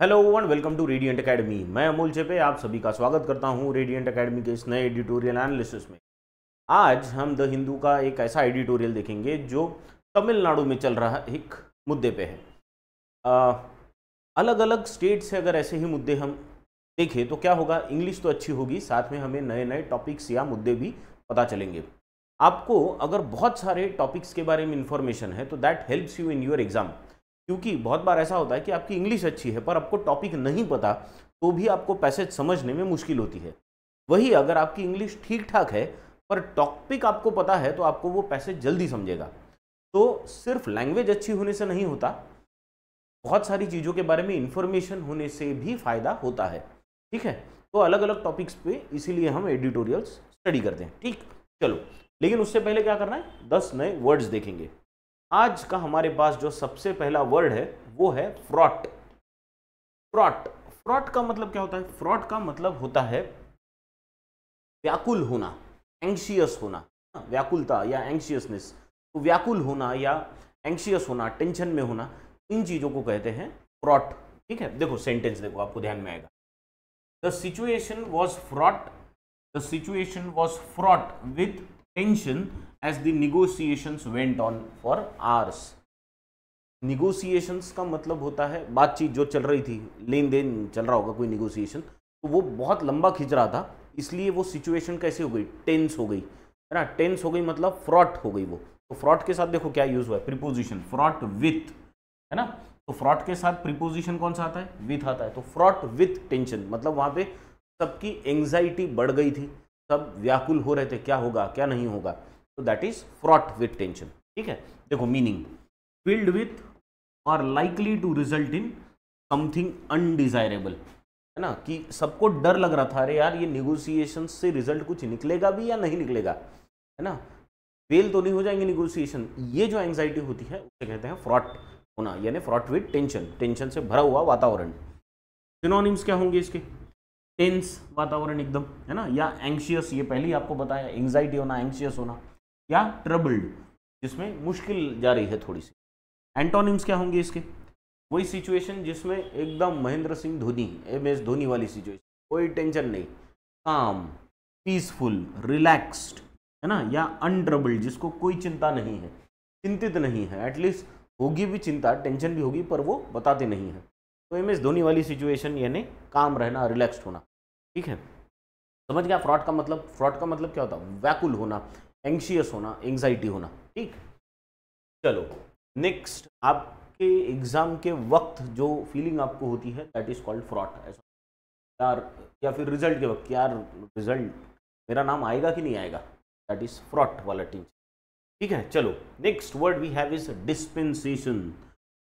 Hello and welcome to radiant academy. मैं अमोल चेपे आप सभी का स्वागत करता हूं रेडिएंट एकेडमी के इस नए एडिटोरियल एनालिसिस में। आज हम द हिंदू का एक ऐसा एडिटोरियल देखेंगे जो तमिलनाडु में चल रहा एक मुद्दे पे है। अलग अलग स्टेट से अगर ऐसे ही मुद्दे हम देखें तो क्या होगा, इंग्लिश तो अच्छी होगी, साथ में हमें नए नए टॉपिक्स या मुद्दे भी पता चलेंगे। आपको अगर बहुत सारे टॉपिक्स के बारे में इंफॉर्मेशन है तो that helps you in your exam, क्योंकि बहुत बार ऐसा होता है कि आपकी इंग्लिश अच्छी है पर आपको टॉपिक नहीं पता तो भी आपको पैसेज समझने में मुश्किल होती है। वही अगर आपकी इंग्लिश ठीक ठाक है पर टॉपिक आपको पता है तो आपको वो पैसेज जल्दी समझेगा। तो सिर्फ लैंग्वेज अच्छी होने से नहीं होता, बहुत सारी चीज़ों के बारे में इंफॉर्मेशन होने से भी फायदा होता है। ठीक है, तो अलग अलग टॉपिक्स पे इसीलिए हम एडिटोरियल्स स्टडी करते हैं। ठीक, चलो, लेकिन उससे पहले क्या करना है, 10 नए वर्ड्स देखेंगे। आज का हमारे पास जो सबसे पहला वर्ड है वो है फ्रॉट। फ्रॉट फ्रॉट का मतलब क्या होता है? फ्रॉट का मतलब होता है व्याकुल होना, एंग्शियस होना, व्याकुलता या एंग्शियसनेस। तो व्याकुल होना या एंग्शियस होना, टेंशन में होना, इन चीजों को कहते हैं फ्रॉट। ठीक है, देखो सेंटेंस देखो, आपको ध्यान में आएगा। The situation was fraught, the situation was fraught with tension as the negotiations went on for hours। negotiations का मतलब होता है बातचीत जो चल रही थी, लेन देन चल रहा होगा कोई नेगोशिएशन, तो वो बहुत लंबा खिंच रहा था, इसलिए वो सिचुएशन कैसे हो गई, टेंस हो गई, है ना। टेंस हो गई मतलब फ्रॉट हो गई वो। तो फ्रॉट के साथ देखो क्या यूज हुआ है, प्रीपोजिशन फ्रॉट विथ, है ना। तो फ्रॉट के साथ प्रीपोजिशन कौन सा आता है, विथ आता है। तो फ्रॉट विथ टेंशन मतलब वहां पे सबकी एंग्जाइटी बढ़ गई थी, सब व्याकुल हो रहे थे, क्या होगा क्या नहीं होगा। तो that is fraught with tension. ठीक है, देखो मीनिंग, फिल्ड विथ और likely to result in something undesirable, है ना, कि सबको डर लग रहा था, अरे यार ये निगोशिएशन से रिजल्ट कुछ निकलेगा भी या नहीं निकलेगा, है ना, फेल तो नहीं हो जाएंगे निगोशिएशन। ये जो एंग्जाइटी होती है उसे कहते हैं फ्रॉट होना, यानी फ्रॉट विथ टेंशन, टेंशन से भरा हुआ वातावरण। सिनोनिम्स क्या होंगे इसके, टेंस वातावरण एकदम, है ना, या एंग्शियस, ये पहले ही आपको बताया, एंग्जाइटी होना, एंग्शियस होना, या ट्रबल्ड जिसमें मुश्किल जा रही है थोड़ी सी। एंटोनिम्स क्या होंगे इसके, वही सिचुएशन जिसमें एकदम महेंद्र सिंह धोनी, MS धोनी वाली सिचुएशन, कोई टेंशन नहीं, काम, पीसफुल, रिलैक्स्ड, है ना, या अनट्रबल्ड जिसको कोई चिंता नहीं है, चिंतित नहीं है, एटलीस्ट होगी भी चिंता, टेंशन भी होगी पर वो बताते नहीं है। तो MS धोनी वाली सिचुएशन यानी काम रहना, रिलैक्स्ड होना। ठीक है, समझ गया फ्रॉड का मतलब। फ्रॉड का मतलब क्या होता है, व्याकुल होना, एंग्शियस होना, एंग्जाइटी होना। ठीक, चलो नेक्स्ट, आपके एग्जाम के वक्त जो फीलिंग आपको होती है दैट इज कॉल्ड फ्रॉड। ऐसा यार, या फिर रिजल्ट के वक्त, यार रिजल्ट मेरा नाम आएगा कि नहीं आएगा, दैट इज फ्रॉड वाला टेंशन। ठीक है, चलो next word we have is dispensation.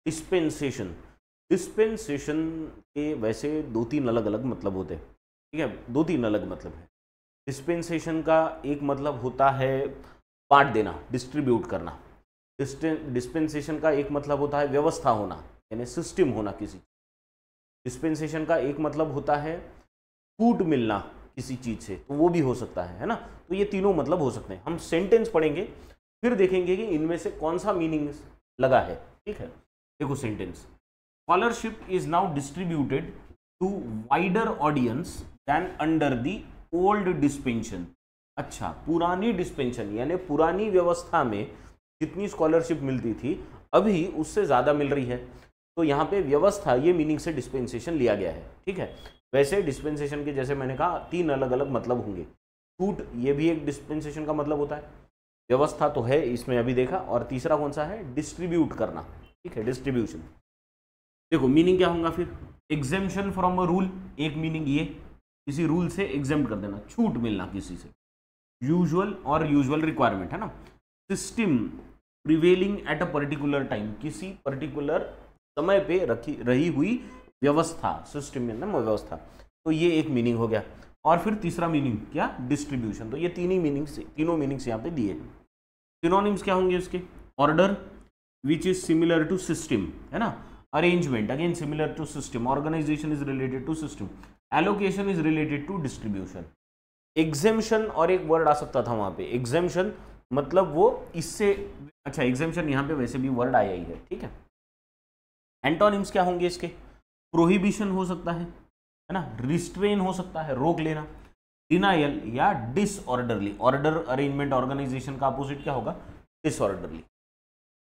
Dispensation, dispensation के वैसे 2-3 अलग अलग मतलब होते हैं। ठीक है, 2-3 अलग मतलब है। डिस्पेंसेशन का एक मतलब होता है बांट देना, डिस्ट्रीब्यूट करना। डिस्पेंसेशन का एक मतलब होता है व्यवस्था होना, यानी सिस्टम होना किसी। डिस्पेंसेशन का एक मतलब होता है छूट मिलना किसी चीज से, तो वो भी हो सकता है ना। तो ये तीनों मतलब हो सकते हैं। हम सेंटेंस पढ़ेंगे फिर देखेंगे कि इनमें से कौन सा मीनिंग लगा है। ठीक है, देखो sentence, scholarship is now distributed to wider audience than under the old dispensation. अच्छा, पुरानी डिस्पेंशन यानी पुरानी व्यवस्था में जितनी स्कॉलरशिप मिलती थी अभी उससे ज़्यादा मिल रही है। तो यहाँ पे व्यवस्था ये मीनिंग से डिस्पेंसेशन लिया गया है। ठीक है, वैसे डिस्पेंसेशन के जैसे मैंने कहा 3 अलग अलग मतलब होंगे। छूट ये भी एक डिस्पेंसेशन का मतलब होता है, व्यवस्था तो है इसमें अभी देखा, और तीसरा कौन सा है, डिस्ट्रीब्यूट करना। ठीक है, डिस्ट्रीब्यूशन। देखो मीनिंग क्या होगा फिर, एग्जेम्पशन फ्रॉम अ रूल, एक मीनिंग ये, किसी रूल से एग्जेम्प्ट कर देना, छूट मिलना किसी से। यूजुअल और यूजुअल रिक्वायरमेंट, है ना। System prevailing at a particular time, किसी पर्टिकुलर समय पे रही हुई व्यवस्था, सिस्टम में ना व्यवस्था। तो ये एक मीनिंग हो गया। और फिर तीसरा मीनिंग क्या, डिस्ट्रीब्यूशन। तो ये तीनों मीनिंग्स यहाँ पे दिए। सिनोनिम्स क्या होंगे इसके, order which is similar to system, है ना। Arrangement again similar to system, organisation is related to system, allocation is related to distribution. Exemption और एक वर्ड आ सकता था वहां पे, एग्जेम्पशन मतलब वो इससे, अच्छा एग्जेम्पशन यहाँ पे वैसे भी वर्ड आया ही है। ठीक है, एंटोनिम्स क्या होंगे इसके, प्रोहिबिशन हो सकता है ना, रिस्ट्रेन हो सकता है, रोक लेना, डिनायल या डिसऑर्डरली। ऑर्डर अरेंजमेंट ऑर्गेनाइजेशन का अपोजिट क्या होगा, डिसऑर्डरली।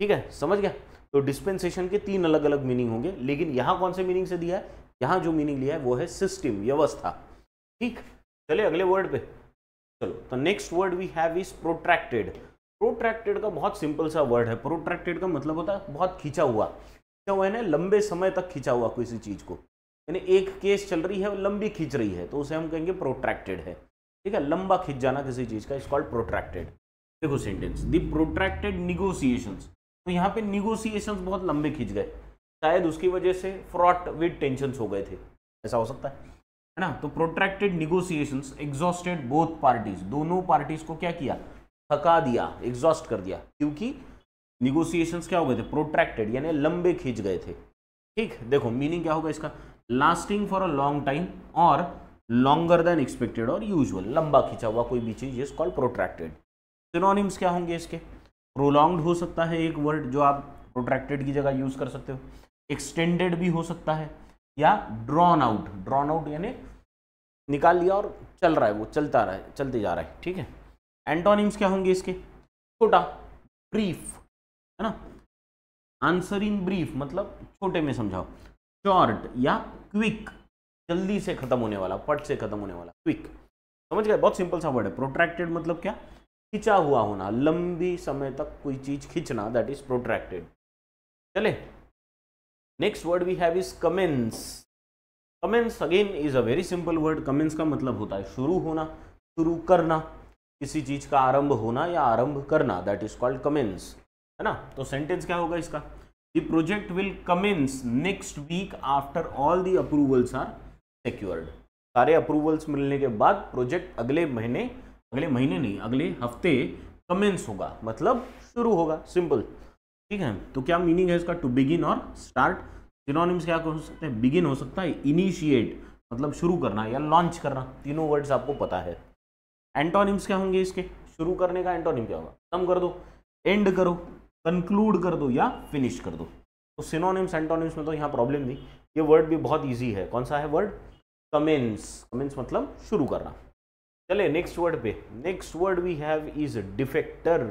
ठीक है, समझ गया। तो डिस्पेंसेशन के 3 अलग अलग मीनिंग होंगे, लेकिन यहां कौन से मीनिंग से दिया है, यहां जो मीनिंग लिया है वो है सिस्टम, व्यवस्था। ठीक, चले अगले वर्ड पे। चलो, तो next word we have is protracted. Protracted का बहुत सिंपल सा वर्ड है। प्रोट्रैक्टेड का मतलब होता है बहुत खींचा हुआ, खींचा हुआ है ना, लंबे समय तक खींचा हुआ किसी चीज को, यानी एक केस चल रही है, लंबी खींच रही है, तो उसे हम कहेंगे प्रोट्रैक्टेड है। ठीक है, लंबा खींच जाना किसी चीज का इज कॉल्ड प्रोट्रैक्टेड। देखो सेंटेंस, द प्रोट्रैक्टेड निगोशिएशंस, तो यहाँ पे निगोशिएशंस बहुत लंबे खींच गए, शायद उसकी वजह से फ्रॉट विद टेंशंस हो गए थे, ऐसा हो सकता है ना। तो protracted negotiations exhausted both parties, दोनों पार्टीज को क्या किया, थका दिया, एग्जॉस्ट कर दिया, क्योंकि निगोशिएशंस क्या हो गए थे, प्रोट्रैक्टेड यानी लंबे खींच गए थे। ठीक, देखो मीनिंग क्या होगा इसका, lasting for a long time और लॉन्गर देन एक्सपेक्टेड और यूजुअल, लंबा खींचा हुआ कोई भी चीज इज कॉल्ड प्रोट्रैक्टेड। सिनोनिम्स क्या होंगे इसके, प्रोलॉन्ग्ड हो सकता है एक वर्ड जो आप प्रोट्रैक्टेड की जगह यूज कर सकते हो, एक्सटेंडेड भी हो सकता है, या ड्रॉन आउट, ड्रॉन आउट यानी निकाल लिया और चल रहा है, वो चलता रहा है, चलते जा रहा है। ठीक है, एंटोनिम्स क्या होंगे इसके, छोटा, ब्रीफ, है ना, आंसर इन ब्रीफ मतलब छोटे में समझाओ, शॉर्ट या क्विक, जल्दी से खत्म होने वाला, फट से खत्म होने वाला, क्विक। समझ गए, बहुत सिंपल सा वर्ड है। प्रोट्रैक्टेड मतलब क्या, खिंचा हुआ होना, लंबी समय तक कोई चीज खींचना, दैट इज प्रोट्रैक्टेड। चले, next word we have is commence. Commence again is a very simple word. Commence का मतलब होता है शुरू होना, शुरू करना, किसी चीज का आरंभ होना या आरंभ करना, दैट इज कॉल्ड कमेंस, है ना। तो सेंटेंस क्या होगा इसका, the project will commence next week after all the approvals are secured. सारे अप्रूवल्स मिलने के बाद प्रोजेक्ट अगले महीने नहीं, अगले हफ्ते कमेंस होगा, मतलब शुरू होगा, सिंपल। ठीक है, तो क्या मीनिंग है इसका, टू बिगिन और स्टार्ट। सिनोनिम्स क्या हो सकते हैं, बिगिन हो सकता है, इनिशिएट मतलब शुरू करना या लॉन्च करना, तीनों वर्ड्स आपको पता है। एंटोनिम्स क्या होंगे इसके, शुरू करने का एंटोनिम क्या होगा, खत्म कर दो, एंड करो, कंक्लूड कर दो या फिनिश कर दो। तो सिनोनिम्स एंटोनिम्स में तो यहाँ प्रॉब्लम नहीं, ये वर्ड भी बहुत ईजी है। कौन सा है वर्ड, कमेंस, कमेंस मतलब शुरू करना। चले नेक्स्ट वर्ड पे, next word we have is defector.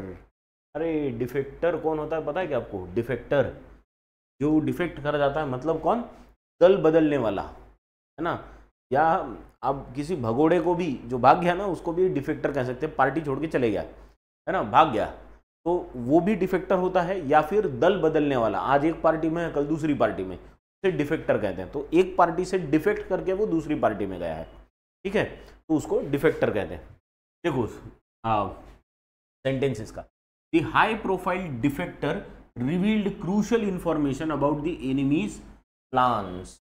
अरे डिफेक्टर कौन होता है पता है क्या आपको, डिफेक्टर जो डिफेक्ट कर जाता है, मतलब कौन, दल बदलने वाला, है ना। या अब किसी भगोड़े को भी जो भाग गया ना, उसको भी डिफेक्टर कह सकते हैं, पार्टी छोड़ के चले गया, है ना, भाग गया, तो वो भी डिफेक्टर होता है। या फिर दल बदलने वाला, आज एक पार्टी में है कल दूसरी पार्टी में, उसे डिफेक्टर कहते हैं। तो एक पार्टी से डिफेक्ट करके वो दूसरी पार्टी में गया है, ठीक है, तो उसको डिफेक्टर कहते हैं। देखो सेंटेंस इसका, the high profile डिफेक्टर revealed crucial information about the enemies plans.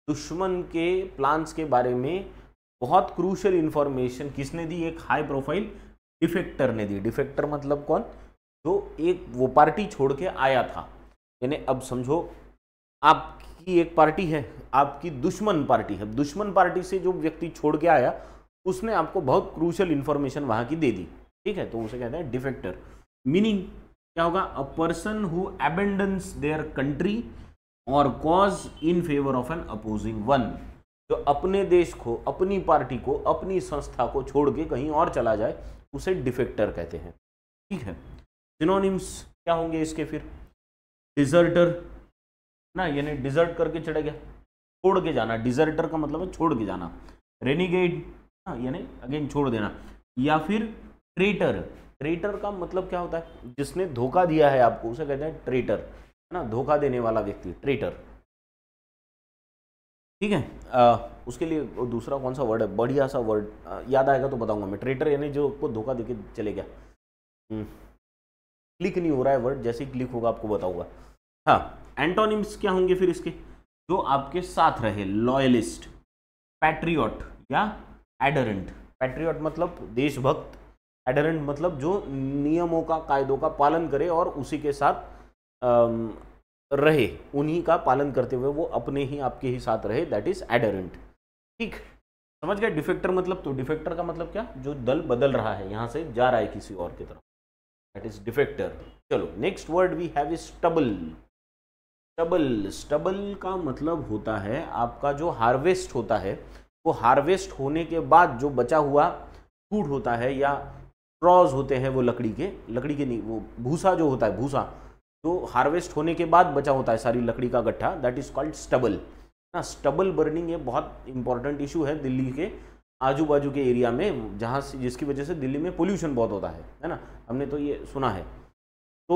दुश्मन के प्लान्स के बारे में बहुत क्रूशियल इंफॉर्मेशन किसने दी, एक हाई प्रोफाइल डिफेक्टर ने दी। डिफेक्टर मतलब कौन, जो एक वो पार्टी छोड़ के आया था, यानी अब समझो आपकी एक पार्टी है, आपकी दुश्मन पार्टी है, दुश्मन पार्टी से जो व्यक्ति छोड़ के आया उसने आपको बहुत क्रूशियल इंफॉर्मेशन वहां की दे दी, ठीक है, तो उसे कहते हैं डिफेक्टर। मीनिंग क्या होगा, a person who abandons their country और cause in favour of an opposing one, जो अपने देश को, अपनी पार्टी को, अपनी संस्था को छोड़ के कहीं और चला जाए, उसे डिफेक्टर कहते हैं, ठीक है। सिनोनिम्स क्या होंगे इसके फिर, डिजर्टर ना, यानी डिजर्ट करके चढ़ गया, छोड़ के जाना, डिजर्टर का मतलब है छोड़ के जाना। रेनिगेड यानी अगेन छोड़ देना। या फिर ट्रेटर, ट्रेटर का मतलब क्या होता है, जिसने धोखा दिया है आपको, उसे कहते हैं ट्रेटर, है ना, धोखा देने वाला व्यक्ति, ट्रेटर, ठीक है। उसके लिए दूसरा कौन सा वर्ड है, बढ़िया सा वर्ड याद आएगा तो बताऊंगा मैं। ट्रेटर यानी जो आपको धोखा देके चले गया। क्लिक नहीं हो रहा है वर्ड, जैसे ही क्लिक होगा आपको बताऊंगा। हाँ, एंटोनिम्स क्या होंगे फिर इसके, जो आपके साथ रहे, लॉयलिस्ट, पैट्रियट या एडरेंट। पैट्रियट मतलब देशभक्त, एडरेंट मतलब जो नियमों का, कायदों का पालन करे और उसी के साथ रहे, उन्हीं का पालन करते हुए वो अपने ही, आपके ही साथ रहे, दैट इज एडरेंट, ठीक, समझ गए। डिफेक्टर मतलब, तो डिफेक्टर का मतलब क्या, जो दल बदल रहा है, यहां से जा रहा है किसी और की तरफ, दैट इज डिफेक्टर। चलो next word we have is stubble. Stubble, stubble का मतलब होता है आपका जो हार्वेस्ट होता है, वो हार्वेस्ट होने के बाद जो बचा हुआ फूड होता है या स्ट्रॉज होते हैं, वो लकड़ी के नहीं, वो भूसा जो होता है, भूसा जो हार्वेस्ट होने के बाद बचा होता है सारी लकड़ी का गट्ठा, दैट इज कॉल्ड स्टबल ना। स्टबल बर्निंग ये बहुत इंपॉर्टेंट इशू है दिल्ली के आजू बाजू के एरिया में, जहाँ से जिसकी वजह से दिल्ली में पोल्यूशन बहुत होता है ना, हमने तो ये सुना है। तो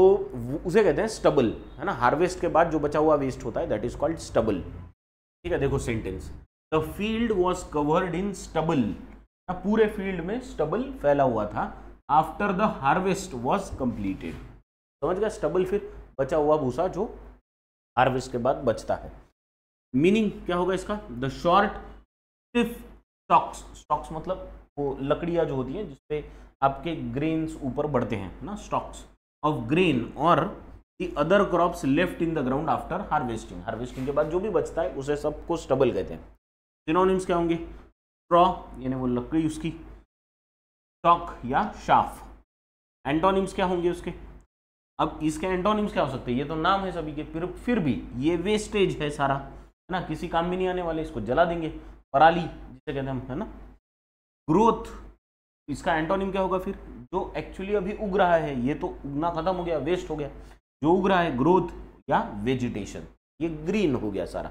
उसे कहते हैं स्टबल, है ना। हार्वेस्ट के बाद जो बचा हुआ वेस्ट होता है दैट इज कॉल्ड स्टबल। ठीक है, देखो sentence, the field was covered in stubble, पूरे फील्ड में स्टबल फैला हुआ था, after the harvest was completed. समझ गया, स्टबल फिर बचा हुआ भूसा जो हार्वेस्ट के बाद बचता है। मीनिंग क्या होगा इसका, the short stiff stocks, stocks मतलब वो लकड़ियां जो होती हैं जिसपे आपके ग्रेन्स ऊपर बढ़ते हैं ना, स्टॉक्स ऑफ ग्रेन और the other crops left in the ground after harvesting, harvesting के बाद जो भी बचता है उसे सबको स्टबल कहते हैं। सिनोनिम्स क्या होंगे, स्ट्रॉ यानी वो लकड़ी उसकी, स्टॉक या शाफ। एंटोनिम्स क्या होंगे उसके, अब इसके एंटोनिम्स क्या हो सकते हैं, ये तो नाम है सभी के, फिर भी ये वेस्टेज है सारा, है ना, किसी काम भी नहीं आने वाले, इसको जला देंगे, पराली जिसे कहते हैं हम, है ना। ग्रोथ, इसका एंटोनिम क्या होगा फिर, जो एक्चुअली अभी उग रहा है, ये तो उगना खत्म हो गया, वेस्ट हो गया, जो उग रहा है ग्रोथ या वेजिटेशन, ये ग्रीन हो गया सारा।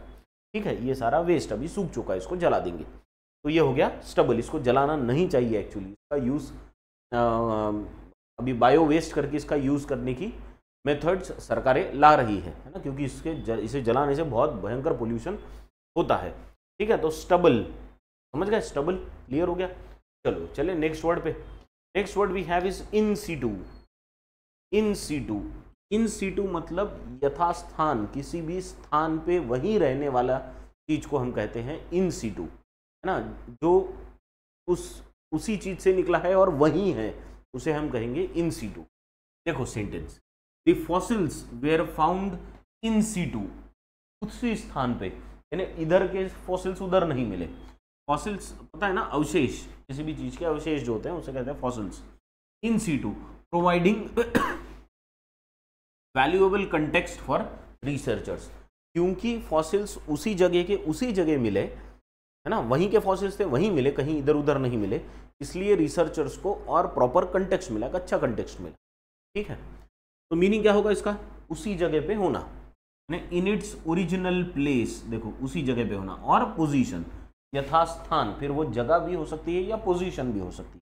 ठीक है, ये सारा वेस्ट अभी सूख चुका है, इसको जला देंगे, तो ये हो गया स्टबल। इसको जलाना नहीं चाहिए एक्चुअली, इसका यूज़ अभी बायो वेस्ट करके इसका यूज़ करने की मेथड्स सरकारें ला रही है ना, क्योंकि इसे जलाने से बहुत भयंकर पोल्यूशन होता है। ठीक है, तो स्टबल समझ गए, स्टबल क्लियर हो गया। चलो चले नेक्स्ट वर्ड पे। Next word we have is in situ. In situ, in situ मतलब यथास्थान, किसी भी स्थान पे वहीं रहने वाला चीज को हम कहते हैं इन सीटू, है ना, जो उसी चीज से निकला है और वहीं है, उसे हम कहेंगे इन सीटू। देखो sentence, the fossils were found in situ, उसी स्थान पे, यानी इधर के फॉसिल्स उधर नहीं मिले। फॉसिल्स पता है ना, अवशेष, किसी भी चीज के अवशेष जो होते हैं उसे कहते हैं fossils. In situ providing valuable context for researchers, क्योंकि फॉसिल्स उसी जगह मिले, है ना, वहीं के फॉसिल्स थे वहीं मिले, कहीं इधर उधर नहीं मिले, इसलिए रिसर्चर्स को और प्रॉपर कंटेक्स्ट मिला, अच्छा कंटेक्स्ट मिला। ठीक है, तो मीनिंग क्या होगा इसका, उसी जगह पे होना, इन इट्स ओरिजिनल प्लेस, देखो उसी जगह पे होना, और पोजीशन यथास्थान, फिर वो जगह भी हो सकती है या पोजीशन भी हो सकती है।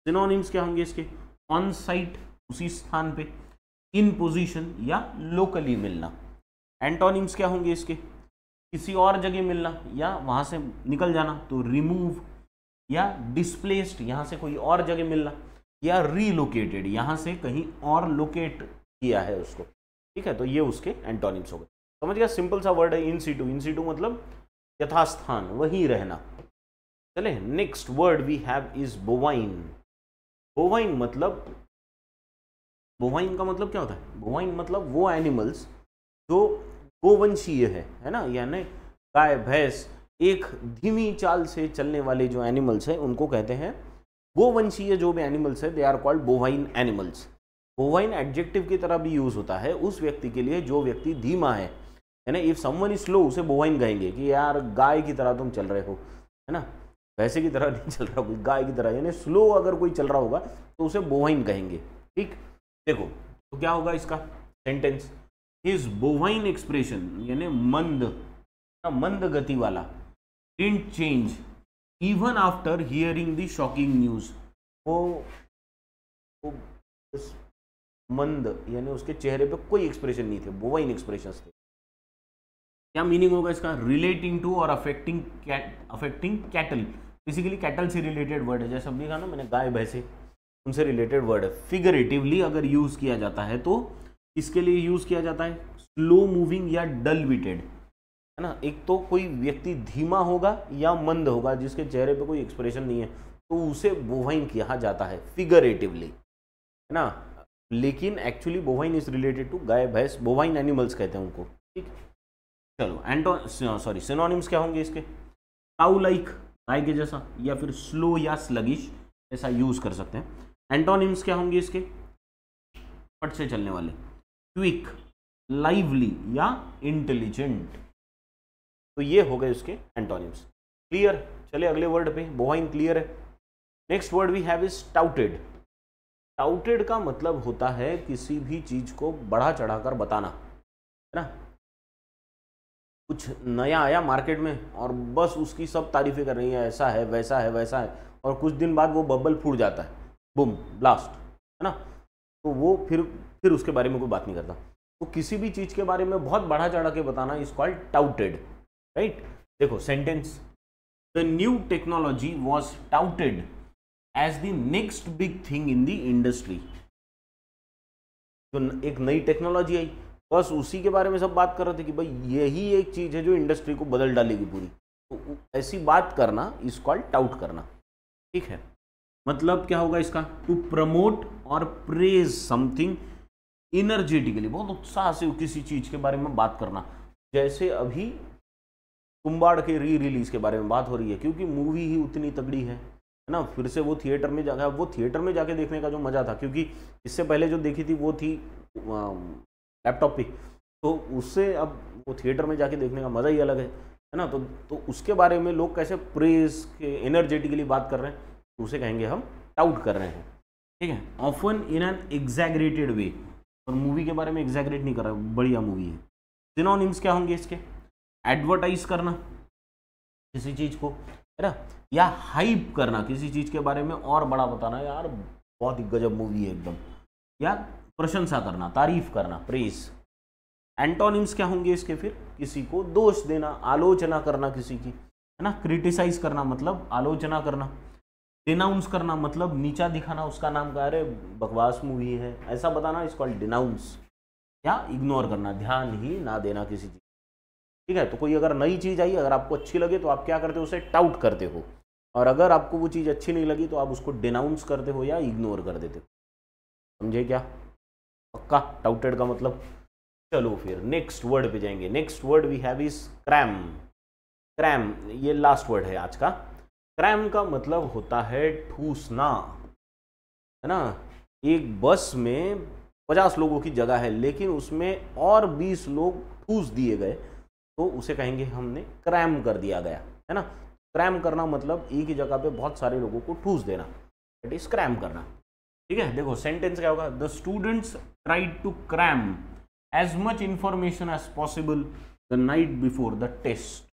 सिनोनिम्स क्या होंगे इसके, ऑन साइट उसी स्थान पे, इन पोजीशन या लोकली मिलना। एंटोनिम्स क्या होंगे इसके, किसी और जगह मिलना या वहां से निकल जाना, तो रिमूव या डिस्प्लेस्ड, यहाँ से कोई और जगह मिलना, या रीलोकेटेड, यहाँ से कहीं और लोकेट किया है उसको। ठीक है, तो ये उसके एंटोनिम्स हो गए। समझ गया, सिंपल सा वर्ड है इन सीटू। इन सीटू मतलब यथास्थान, वहीं रहना। चले next word we have is bovine. Bovine मतलब, बोवाइन का मतलब क्या होता है, बोवाइन मतलब वो एनिमल्स जो गोवंशीय है ना, यानी गाय भैंस, एक धीमी चाल से चलने वाले जो एनिमल्स हैं उनको कहते हैं गोवंशीय। जो भी एनिमल्स है they are called bovine animals. Bovine adjective की तरह भी यूज होता है उस व्यक्ति के लिए जो व्यक्ति धीमा है ना। इफ समवन इज स्लो उसे बोवाइन कहेंगे कि यार गाय की तरह तुम चल रहे हो, है ना, वैसे की तरह नहीं चल रहा, कोई गाय की तरह, यानी स्लो अगर कोई चल रहा होगा तो उसे बोवाइन कहेंगे। ठीक, देखो तो क्या होगा इसका सेंटेंस, हिज बोवाइन एक्सप्रेशन यानी मंद गति वाला, didn't change even after hearing the shocking news. वो मंद यानी उसके चेहरे पे कोई एक्सप्रेशन नहीं थे, बोवाइन एक्सप्रेशंस थे। क्या मीनिंग होगा इसका, रिलेटिंग टू और अफेक्टिंग कैटल, बेसिकली कैटल से रिलेटेड वर्ड है, जैसे अभी कहा ना मैंने गाय भैंसे, उनसे रिलेटेड वर्ड है। फिगरेटिवली अगर यूज किया जाता है तो इसके लिए यूज किया जाता है स्लो मूविंग या डल विटेड, है ना। एक तो कोई व्यक्ति धीमा होगा या मंद होगा जिसके चेहरे पे कोई एक्सप्रेशन नहीं है, तो उसे बोवाइन कहा जाता है फिगरेटिवली, है ना। लेकिन actually bovine is related to गाय भैंस, बोवाइन एनिमल्स कहते हैं उनको। ठीक, चलो सिनोनिम्स क्या होंगे इसके, काउ लाइक गाय के जैसा, या फिर स्लो या स्लगिश ऐसा यूज कर सकते हैं। एंटोनिम्स क्या होंगे इसके, फट से चलने वाले, क्विक लाइवली या इंटेलिजेंट। तो ये हो गए उसके एंटोनिम्स। क्लियर? चले अगले वर्ड पे। बोवाइन क्लियर है। Next word we have is touted. Touted का मतलब होता है किसी भी चीज को बढ़ा चढ़ाकर बताना, है ना। कुछ नया आया मार्केट में और बस उसकी सब तारीफें कर रही है, ऐसा है वैसा है वैसा है, और कुछ दिन बाद वो बबल फूट जाता है, बूम ब्लास्ट, है ना। तो वो फिर उसके बारे में कोई बात नहीं करता। तो किसी भी चीज के बारे में बहुत बढ़ा चढ़ा के बताना इज कॉल्ड टाउटेड, राइट। देखो sentence, the new technology was touted as the next big thing in the industry. तो एक नई टेक्नोलॉजी आई, बस उसी के बारे में सब बात कर रहे थे कि भाई यही एक चीज है जो इंडस्ट्री को बदल डालेगी पूरी। तो ऐसी बात करना इज कॉल्ड टाउट करना, ठीक है। मतलब क्या होगा इसका? टू प्रमोट और प्रेज समथिंग इनर्जेटिकली, बहुत उत्साह से किसी चीज के बारे में बात करना। जैसे अभी तुम्बाड़ के रिलीज के बारे में बात हो रही है, क्योंकि मूवी ही उतनी तगड़ी है ना। फिर से वो थिएटर में जाकर, वो थिएटर में जाके देखने का जो मजा था, क्योंकि इससे पहले जो देखी थी वो थी लैपटॉप पे, तो उससे अब वो थिएटर में जाके देखने का मजा ही अलग है ना। तो उसके बारे में लोग कैसे प्रेज के एनर्जेटिकली बात कर रहे हैं, तो उसे कहेंगे हम टाउट कर रहे हैं, ठीक है। ऑफन इन एन एग्जैगरेटेड वे, और मूवी के बारे में एग्जैगरेट नहीं कर रहा, बढ़िया मूवी है। सिनोनिम्स क्या होंगे इसके? एडवर्टाइज करना किसी चीज को, है ना, या हाइप करना किसी चीज के बारे में और बड़ा बताना, यार बहुत ही गजब मूवी है एकदम, या प्रशंसा करना, तारीफ करना, प्रेज। एंटोनिम्स क्या होंगे इसके? फिर किसी को दोष देना, आलोचना करना किसी की, है ना। क्रिटिसाइज करना मतलब आलोचना करना। डिनाउंस करना मतलब नीचा दिखाना, उसका नाम क्या, अरे बकवास मूवी है, ऐसा बताना इस कॉल्ड डिनाउंस। या इग्नोर करना, ध्यान ही ना देना किसी चीज, ठीक है। तो कोई अगर नई चीज आई, अगर आपको अच्छी लगे तो आप क्या करते हो? उसे टाउट करते हो, और अगर आपको वो चीज अच्छी नहीं लगी तो आप उसको डिनाउंस करते हो या इग्नोर कर देते हो। समझे क्या? पक्का टाउटेड का मतलब। चलो फिर नेक्स्ट वर्ड पे जाएंगे। Next word we have is cram. Cram, ये लास्ट वर्ड है आज का। क्रैम का मतलब होता है ठूसना, है ना। एक बस में 50 लोगों की जगह है, लेकिन उसमें और 20 लोग ठूस दिए गए, तो उसे कहेंगे हमने क्रैम कर दिया गया, है ना। क्रैम करना मतलब एक ही जगह पे बहुत सारे लोगों को ठूस देना, इट इज क्रैम करना, ठीक है। देखो सेंटेंस क्या होगा? The students tried to cram as much information as possible the night before the test.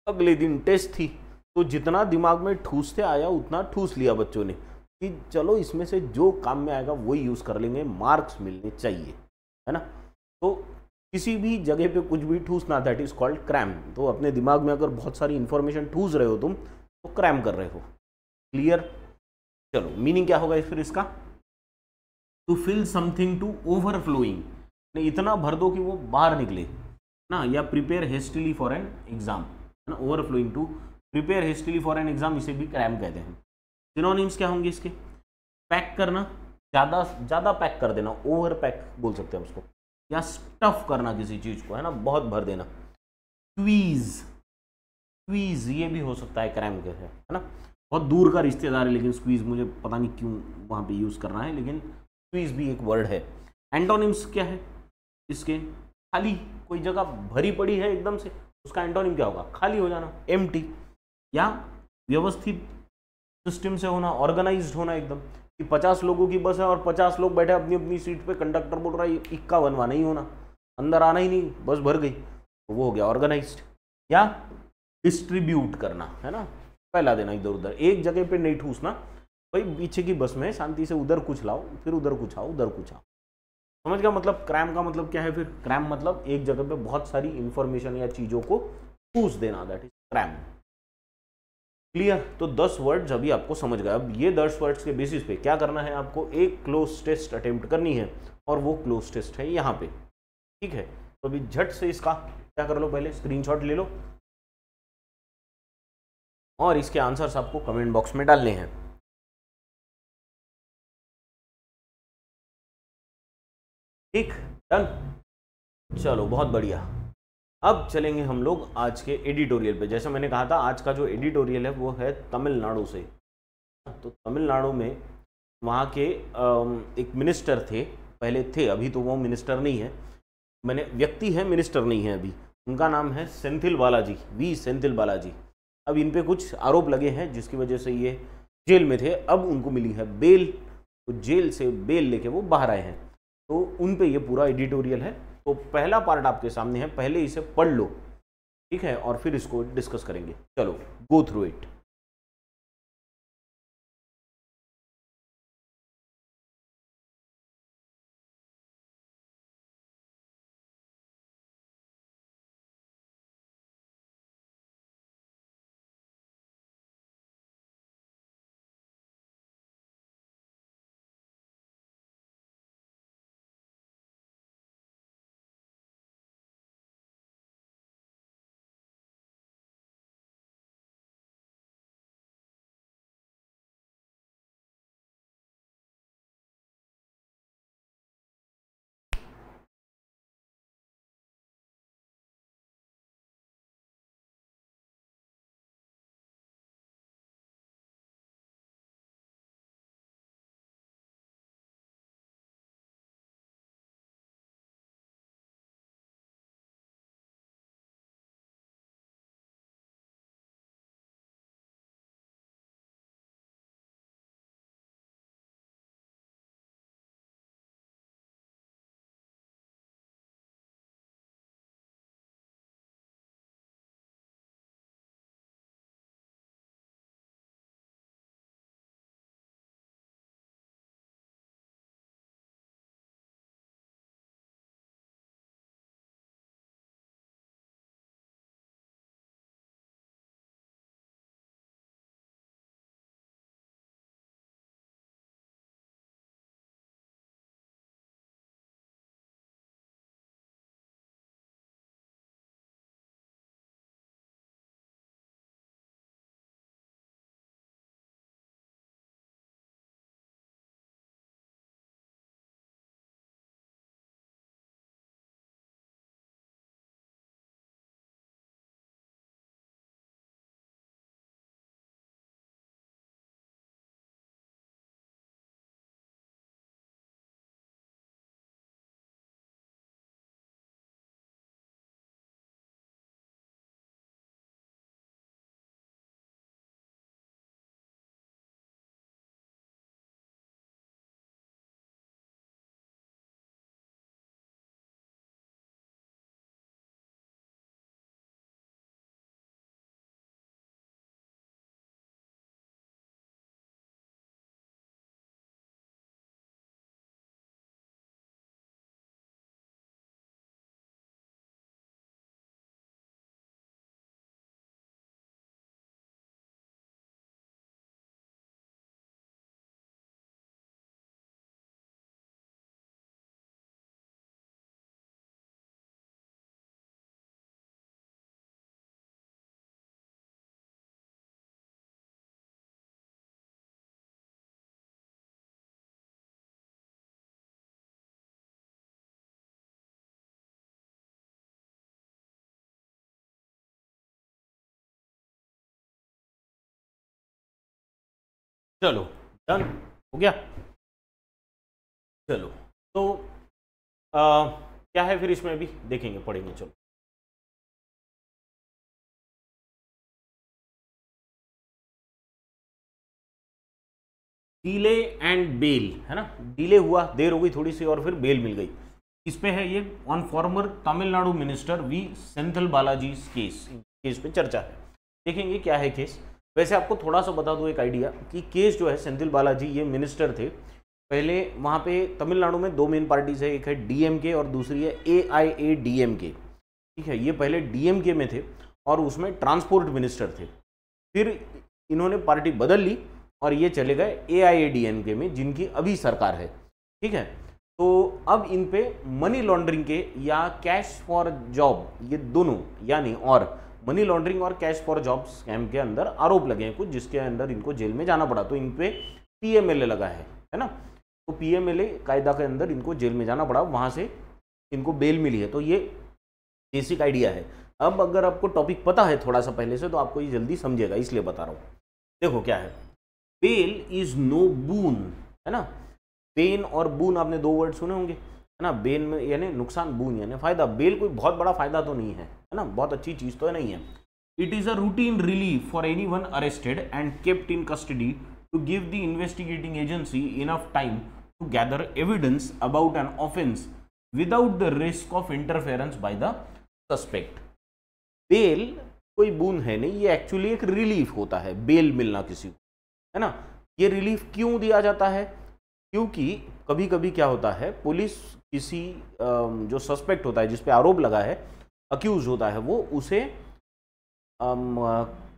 अगले दिन टेस्ट थी, तो जितना दिमाग में ठूसते आया उतना ठूस लिया बच्चों ने, कि चलो इसमें से जो काम में आएगा वही यूज कर लेंगे, मार्क्स मिलने चाहिए, है ना। तो किसी भी जगह पे कुछ भी ठूसना, दैट इज कॉल्ड क्रैम। तो अपने दिमाग में अगर बहुत सारी इंफॉर्मेशन ठूस रहे हो तुम, तो क्रैम कर रहे हो। क्लियर? चलो मीनिंग क्या होगा फिर इसका? To fill something to overflowing, इतना भर दो कि वो बाहर निकले ना, या prepare hastily for an exam, है ना। Overflowing, to prepare hastily for an exam, इसे भी क्रैम कहते हैं। सिनोनिम्स क्या होंगे इसके? पैक करना, ज़्यादा पैक कर देना, ओवर पैक बोल सकते हैं उसको, या स्टफ करना किसी चीज़ को, है ना, बहुत भर देना। स्क्वीज, स्क्वीज ये भी हो सकता है क्रैम के, है ना। बहुत दूर का रिश्तेदार है, लेकिन स्क्वीज मुझे पता नहीं क्यों वहाँ पे यूज़ करना है, लेकिन स्क्वीज भी एक वर्ड है। एंटोनिम्स क्या है इसके? खाली, कोई जगह भरी पड़ी है एकदम से, उसका एंटोनिम क्या होगा? खाली हो जाना, एम्प्टी। या व्यवस्थित सिस्टम से होना, ऑर्गेनाइज्ड होना एकदम, कि 50 लोगों की बस है और 50 लोग बैठे अपनी अपनी सीट पे, कंडक्टर बोल रहा है इक्का बनवा नहीं होना, अंदर आना ही नहीं, बस भर गई, तो वो हो गया ऑर्गेनाइज्ड। या डिस्ट्रीब्यूट करना, है ना, फैला देना इधर उधर, एक जगह पे नहीं ठूसना, भाई पीछे की बस में शांति से उधर कुछ लाओ, फिर उधर कुछ आओ, उधर कुछ आओ। समझ गया? मतलब क्रैम का मतलब क्या है फिर? क्रैम मतलब एक जगह पे बहुत सारी इंफॉर्मेशन या चीजों को ठूस देना, दैट इज क्रैम। क्लियर? तो 10 वर्ड्स अभी आपको समझ गए। अब ये 10 वर्ड्स के बेसिस पे क्या करना है आपको? एक क्लोज टेस्ट अटेम्प्ट करनी है, और वो क्लोज टेस्ट है यहाँ पे, ठीक है। तो अभी झट से इसका क्या कर लो, पहले स्क्रीनशॉट ले लो, और इसके आंसर्स आपको कमेंट बॉक्स में डालने हैं। ठीक, डन। चलो बहुत बढ़िया। अब चलेंगे हम लोग आज के एडिटोरियल पे। जैसे मैंने कहा था, आज का जो एडिटोरियल है वो है तमिलनाडु से। तो तमिलनाडु में वहाँ के एक मिनिस्टर थे, पहले थे, अभी तो वो मिनिस्टर नहीं है, मैंने व्यक्ति है, मिनिस्टर नहीं है अभी। उनका नाम है सेंथिल बालाजी, वी सेंथिल बालाजी। अब इन पे कुछ आरोप लगे हैं जिसकी वजह से ये जेल में थे, अब उनको मिली है बेल, तो जेल से बेल लेके वो बाहर आए हैं, तो उन पे ये पूरा एडिटोरियल है। तो पहला पार्ट आपके सामने है, पहले इसे पढ़ लो, ठीक है, और फिर इसको डिस्कस करेंगे। चलो गो थ्रू इट। चलो डन हो गया। चलो तो क्या है फिर इसमें, अभी देखेंगे, पढ़ेंगे। चलो डिले एंड बेल, है ना, डिले हुआ, देर हो गई थोड़ी सी, और फिर बेल मिल गई। इस पे है ये on former Tamil Nadu minister V Senthil Balaji case पे चर्चा है। देखेंगे क्या है केस। वैसे आपको थोड़ा सा बता दूं एक आइडिया कि केस जो है, सेंथिल बालाजी ये मिनिस्टर थे पहले वहाँ पे तमिलनाडु में। दो मेन पार्टीज है, एक है डीएमके और दूसरी है AIADMK, ठीक है। ये पहले डीएमके में थे और उसमें ट्रांसपोर्ट मिनिस्टर थे, फिर इन्होंने पार्टी बदल ली और ये चले गए AIADMK में, जिनकी अभी सरकार है, ठीक है। तो अब इन पे मनी लॉन्ड्रिंग के या कैश फॉर जॉब, ये दोनों, यानी और मनी लॉन्ड्रिंग और कैश फॉर जॉब स्कैम के अंदर आरोप लगे हैं कुछ, जिसके अंदर इनको जेल में जाना पड़ा। तो इन पे PMLA लगा है ना, तो PMLA कायदा के अंदर इनको जेल में जाना पड़ा, वहां से इनको बेल मिली है। तो ये बेसिक आइडिया है। अब अगर आपको टॉपिक पता है थोड़ा सा पहले से, तो आपको ये जल्दी समझेगा, इसलिए बता रहा हूँ। देखो क्या है, बेल इज नो बून, है ना। बेन और बून आपने दो वर्ड सुने होंगे, है ना। बेन में यानी नुकसान, बून यानी फायदा। बेल कोई बहुत बड़ा फायदा तो नहीं है ना, बहुत अच्छी चीज तो नहीं है। It is a routine relief for anyone arrested and kept in custody to give the investigating agency enough time to gather evidence about an offence without the risk of interference by the suspect. Bail कोई boon है नहीं, ये actually एक relief होता है, bell मिलना किसी को, है ना। ये रिलीफ क्यों दिया जाता है? क्योंकि कभी कभी क्या होता है, पुलिस किसी जो सस्पेक्ट होता है, जिस पे आरोप लगा है, अक्यूज होता है, वो उसे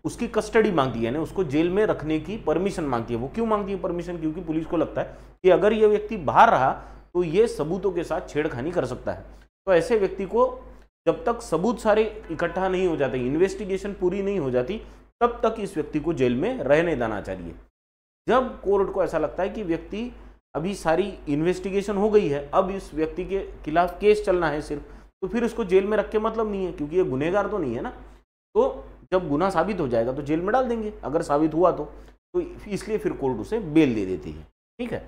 उसकी कस्टडी मांगती है, यानी उसको जेल में रखने की परमिशन मांगती है। वो क्यों मांगती है परमिशन? क्योंकि पुलिस को लगता है कि अगर ये व्यक्ति बाहर रहा तो ये सबूतों के साथ छेड़खानी कर सकता है। तो ऐसे व्यक्ति को जब तक सबूत सारे इकट्ठा नहीं हो जाते, इन्वेस्टिगेशन पूरी नहीं हो जाती, तब तक इस व्यक्ति को जेल में रहने देना चाहिए। जब कोर्ट को ऐसा लगता है कि व्यक्ति अभी सारी इन्वेस्टिगेशन हो गई है, अब इस व्यक्ति के खिलाफ केस चलना है सिर्फ, तो फिर इसको जेल में रख के मतलब नहीं है, क्योंकि ये गुनहगार तो नहीं है ना। तो जब गुनाह साबित हो जाएगा तो जेल में डाल देंगे, अगर साबित हुआ तो इसलिए फिर कोर्ट उसे बेल दे देती है। ठीक है।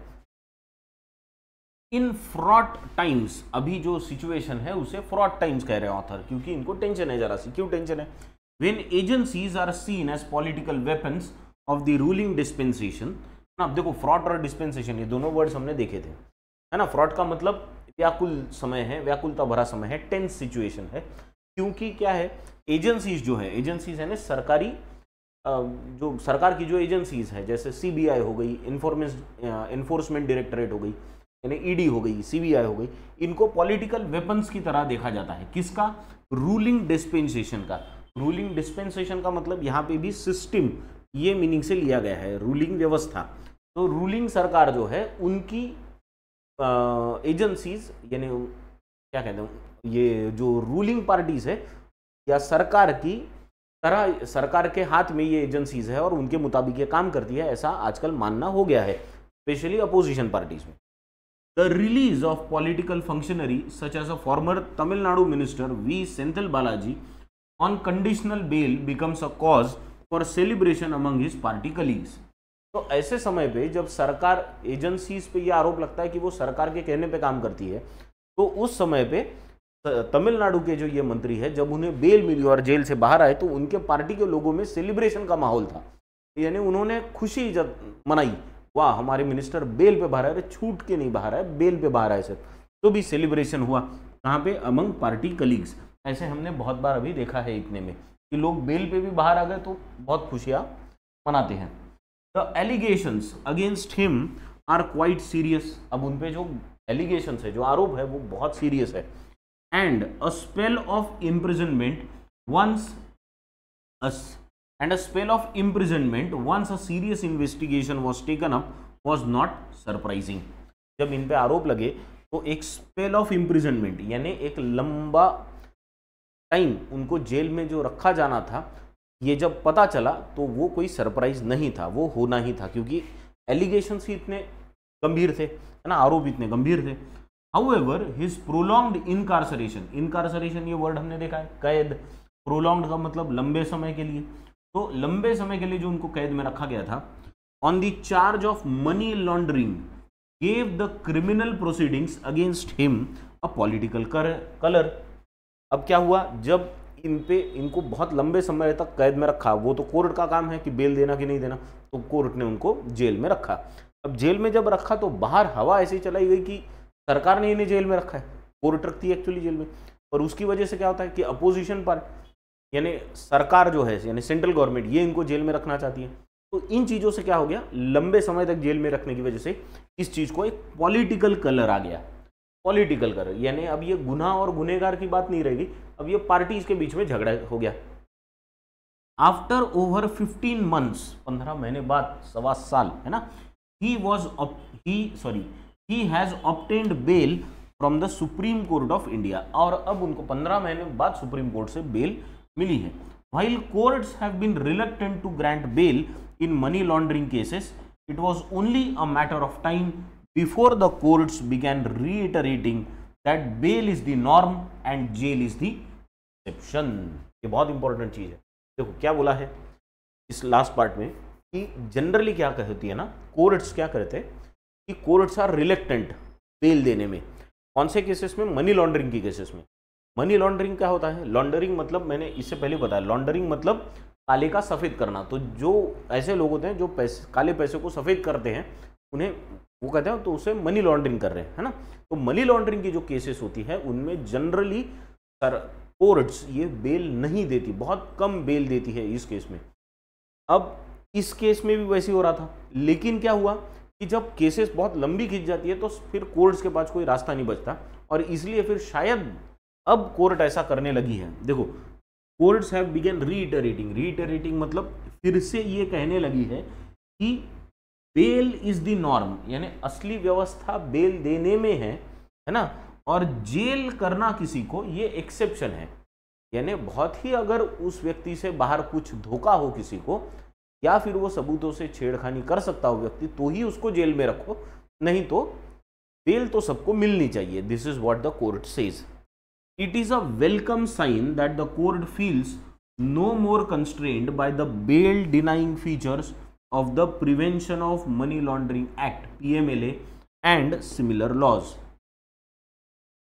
इन फ्रॉड टाइम्स, अभी जो सिचुएशन है उसे फ्रॉड टाइम्स कह रहे हैं ऑथर, क्योंकि इनको टेंशन है जरा सी। क्यों टेंशन है? When agencies are seen as political weapons of the ruling dispensation. अब देखो, फ्रॉड और डिस्पेंसेशन ये दोनों वर्ड्स हमने देखे थे, है ना। फ्रॉड का मतलब व्याकुल समय है, व्याकुलता भरा समय है, टेंस सिचुएशन है। क्योंकि क्या है, एजेंसीज जो है, एजेंसीज है ना सरकारी, जो सरकार की जो एजेंसीज है, जैसे सीबीआई हो गई, इन्फोर्समेंट डायरेक्टरेट हो गई, यानी ईडी हो गई, सीबीआई हो गई, इनको पॉलिटिकल वेपन्स की तरह देखा जाता है। किसका? रूलिंग डिस्पेंसेशन का। रूलिंग डिस्पेंसेशन का मतलब यहाँ पे भी सिस्टम, ये मीनिंग से लिया गया है, रूलिंग व्यवस्था। तो रूलिंग सरकार जो है, उनकी एजेंसीज, यानी क्या कहते हैं, ये जो रूलिंग पार्टीज है या सरकार की तरह, सरकार के हाथ में ये एजेंसीज है और उनके मुताबिक ये काम करती है, ऐसा आजकल मानना हो गया है, स्पेशली अपोजिशन पार्टीज में। The release of political functionary such as a former Tamil Nadu minister V Senthil Balaji on conditional bail becomes a cause for celebration among his party colleagues. तो ऐसे समय पे जब सरकार एजेंसीज पे ये आरोप लगता है कि वो सरकार के कहने पे काम करती है, तो उस समय पे तमिलनाडु के जो ये मंत्री है, जब उन्हें बेल मिली और जेल से बाहर आए, तो उनके पार्टी के लोगों में सेलिब्रेशन का माहौल था, यानी उन्होंने खुशी जब मनाई, वाह हमारे मिनिस्टर बेल पे बाहर आए, छूट के नहीं बाहर आए, बेल पे बाहर आए सर, तो भी सेलिब्रेशन हुआ। कहाँ पे? Among party colleagues. ऐसे हमने बहुत बार अभी देखा है इतने में कि लोग बेल पे भी बाहर आ गए तो बहुत खुशियाँ मनाते हैं। The allegations against him are quite serious. अब उन पे जो एलिगेशंस है, जो आरोप है, वो बहुत सीरियस है। And a spell of imprisonment once a serious investigation was taken up was not surprising। जब इन पे आरोप लगे तो एक स्पेल ऑफ इम्प्रिजनमेंट, यानी एक लंबा टाइम उनको जेल में जो रखा जाना था, ये जब पता चला तो वो कोई सरप्राइज नहीं था, वो होना ही था, क्योंकि एलिगेशंस ही इतने गंभीर थे, है ना, आरोप इतने गंभीर थे। हाउएवर हिज प्रोलॉन्ग्ड इनकार्सरेशन, इनकार्सरेशन ये वर्ड हमने देखा है, कैद। प्रोलॉन्ग्ड का मतलब लंबे समय के लिए, तो लंबे समय के लिए जो उनको कैद में रखा गया था, on the charge of money laundering gave the criminal proceedings against him a political colour. अब क्या हुआ, जब इनको बहुत लंबे समय तक कैद में रखा, वो तो कोर्ट का काम है कि बेल देना कि नहीं देना, तो कोर्ट ने उनको जेल में रखा। अब जेल में जब रखा तो बाहर हवा ऐसी चलाई गई कि सरकार ने इन्हें जेल में रखा है, कोर्ट रखती है एक्चुअली जेल में, और उसकी वजह से क्या होता है कि अपोजिशन पार्टी, यानी सरकार जो है, यानी सेंट्रल गवर्नमेंट, ये इनको जेल में रखना चाहती है। तो इन चीज़ों से क्या हो गया, लंबे समय तक जेल में रखने की वजह से इस चीज़ को एक पॉलिटिकल कलर आ गया। पॉलिटिकल कलर यानी अब ये गुनाह और गुनहगार की बात नहीं रहेगी, अब ये पार्टीज के बीच में झगड़ा हो गया। आफ्टर ओवर 15 months, 15 महीने बाद, 1.25 साल, है ना, he has obtained bail from the Supreme Court of India, और अब उनको 15 महीने बाद सुप्रीम कोर्ट से बेल मिली है। While courts have been reluctant to grant bail in money laundering cases, it was only a matter of time before the courts began reiterating that bail is the norm and jail is the exception। ये बहुत important चीज है। देखो क्या बोला है इस last part में कि जनरली क्या कहती है ना, कोर्ट्स क्या करते हैं कि कोर्ट्स आर रिलेक्टेंट बेल देने में। कौन से केसेस में? मनी लॉन्ड्रिंग की केसेस में। मनी लॉन्ड्रिंग क्या होता है? लॉन्ड्रिंग मतलब मैंने इससे पहले बताया, लॉन्ड्रिंग मतलब काले का सफ़ेद करना। तो जो ऐसे लोग होते हैं जो पैसे, काले पैसे को सफ़ेद करते हैं, उन्हें वो कहते हैं, तो उसे मनी लॉन्ड्रिंग कर रहे हैं, है ना। तो मनी लॉन्ड्रिंग की जो केसेस होती है उनमें जनरली कोर्ट्स ये बेल नहीं देती, बहुत कम बेल देती है इस केस में। अब इस केस में भी वैसे ही हो रहा था, लेकिन क्या हुआ कि जब केसेस बहुत लंबी खिंच जाती है तो फिर कोर्ट्स के पास कोई रास्ता नहीं बचता, और इसलिए फिर शायद अब कोर्ट ऐसा करने लगी है। देखो, कोर्ट्स हैव बिगन रीइटरेटिंग मतलब फिर से ये कहने लगी है कि बेल इज द नॉर्म, यानी असली व्यवस्था बेल देने में है ना, और जेल करना किसी को ये एक्सेप्शन है। यानी बहुत ही अगर उस व्यक्ति से बाहर कुछ धोखा हो किसी को, या फिर वो सबूतों से छेड़खानी कर सकता हो व्यक्ति, तो ही उसको जेल में रखो, नहीं तो बेल तो सबको मिलनी चाहिए। This is what the court says. It is a welcome sign that the court feels no more constrained by the bail denying features of the Prevention of Money Laundering Act PMLA and similar laws।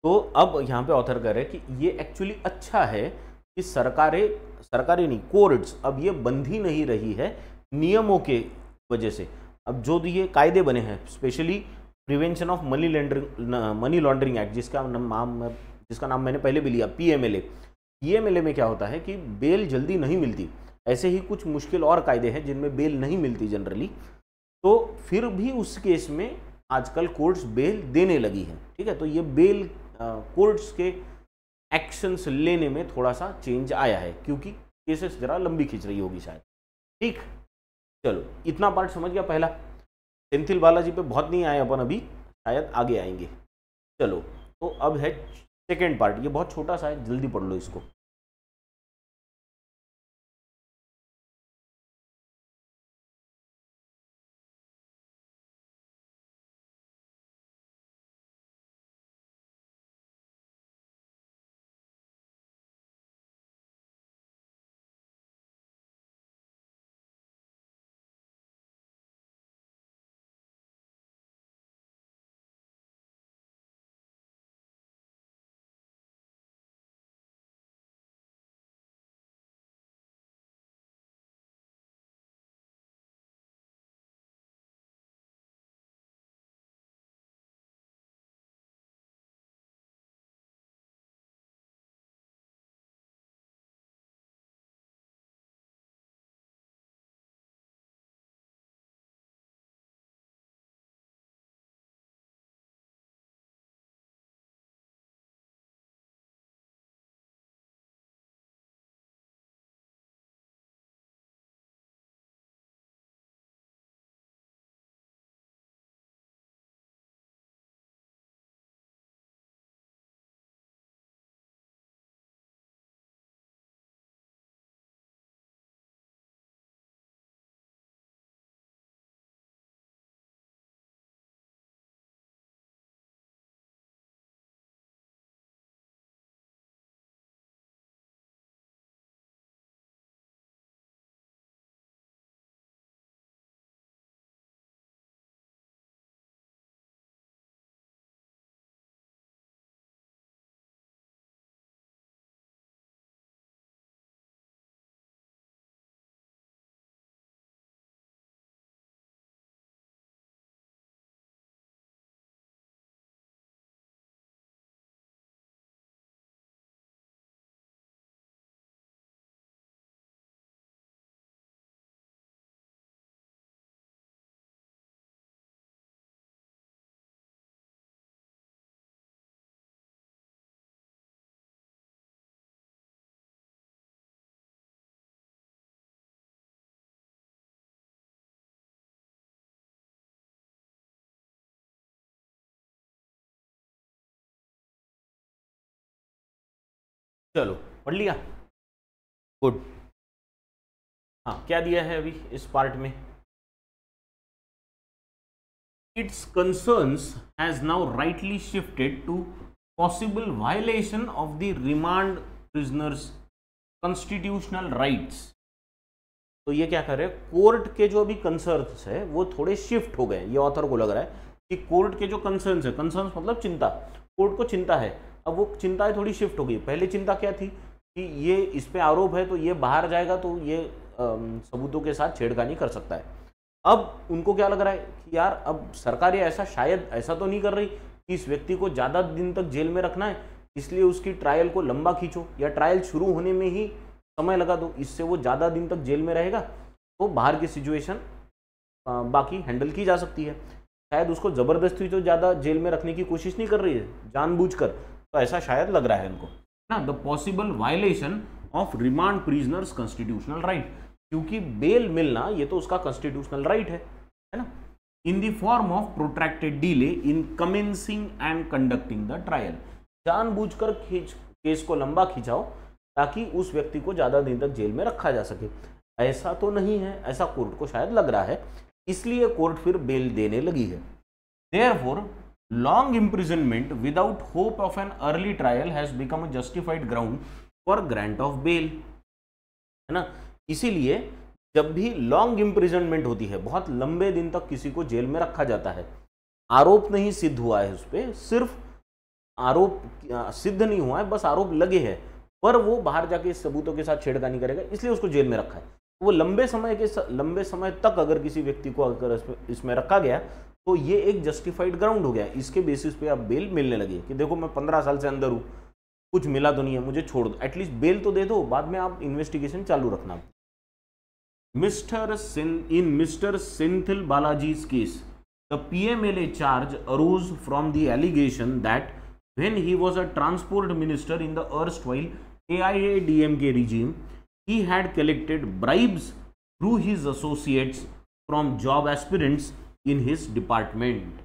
तो अब यहाँ पे author कह रहे हैं कि ये actually अच्छा है कि सरकारें नहीं, कोर्ट्स अब ये बंद ही नहीं रही है नियमों के वजह से। अब जो ये कायदे बने हैं, specially prevention of money laundering act, जिसका नाम मैंने पहले भी लिया, PMLA में क्या होता है कि बेल जल्दी नहीं मिलती। ऐसे ही कुछ मुश्किल और कायदे हैं जिनमें बेल नहीं मिलती जनरली, तो फिर भी उस केस में आजकल कोर्ट्स बेल देने लगी है। ठीक है, तो ये बेल कोर्ट्स के एक्शंस लेने में थोड़ा सा चेंज आया है, क्योंकि केसेस जरा लंबी खींच रही होगी शायद। ठीक, चलो इतना पार्ट समझ गया पहला। सेंथिल बालाजी पे बहुत नहीं आए अपन अभी, शायद आगे आएंगे। चलो, तो अब है सेकेंड पार्ट, ये बहुत छोटा सा है, जल्दी पढ़ लो इसको। चलो, पढ़ लिया, गुड। हाँ, क्या दिया है अभी इस पार्ट में? Its concerns has now rightly shifted to possible violation of the remand prisoners constitutional rights. तो ये क्या कर रहे हैं, कोर्ट के जो अभी कंसर्न्स है वो थोड़े शिफ्ट हो गए, ये ऑथर को लग रहा है कि कोर्ट के जो कंसर्न्स है, कंसर्न्स मतलब चिंता, कोर्ट को चिंता है, अब वो चिंताएं थोड़ी शिफ्ट हो गई। पहले चिंता क्या थी कि ये इस पे आरोप है तो ये बाहर जाएगा तो ये सबूतों के साथ छेड़खानी कर सकता है। अब उनको क्या लग रहा है कि यार अब सरकार ये ऐसा शायद ऐसा तो नहीं कर रही कि इस व्यक्ति को ज़्यादा दिन तक जेल में रखना है, इसलिए उसकी ट्रायल को लंबा खींचो या ट्रायल शुरू होने में ही समय लगा दो, इससे वो ज़्यादा दिन तक जेल में रहेगा तो बाहर की सिचुएशन बाकी हैंडल की जा सकती है। शायद उसको ज़बरदस्ती तो ज़्यादा जेल में रखने की कोशिश नहीं कर रही है जानबूझकर, तो ऐसा शायद लग रहा है इनको ना। The possible violation of remand prisoners constitutional right, क्योंकि बेल मिलना ये तो उसका कॉन्स्टिट्यूशनल राइट है ना। In the form of protracted delay in commencing and conducting the trial, जानबूझकर केस को लंबा खिंचाओ ताकि उस व्यक्ति को ज़्यादा दिन तक जेल में रखा जा सके। ऐसा तो नहीं है, ऐसा कोर्ट को शायद लग रहा है, इसलिए कोर्ट फिर बेल देने लगी है। Therefore, long imprisonment without hope of an early trial has become a justified ground for grant of bail, है ना। इसीलिए जब भी लॉन्ग इम्प्रिजनमेंट होती है, बहुत लंबे दिन तक किसी को जेल में रखा जाता है, आरोप नहीं सिद्ध हुआ है उस पर, सिर्फ आरोप सिद्ध नहीं हुआ है, बस आरोप लगे हैं, पर वो बाहर जाके सबूतों के साथ छेड़खानी करेगा, इसलिए उसको जेल में रखा है। वो लंबे समय तक अगर किसी व्यक्ति को अगर इसमें रखा गया तो ये एक जस्टिफाइड ग्राउंड हो गया, इसके बेसिस पे आप बेल मिलने लगे कि देखो मैं 15 साल से अंदर हूँ, कुछ मिला तो नहीं है, मुझे छोड़ दो, एटलीस्ट बेल तो दे दो, बाद में आप इन्वेस्टिगेशन चालू रखना। In Mr. Senthil Balaji's case, the PMLA charge arose from the allegation that when he was a transport minister in the erstwhile AIADMK regime, he had collected bribes through his associates from job aspirants in his department.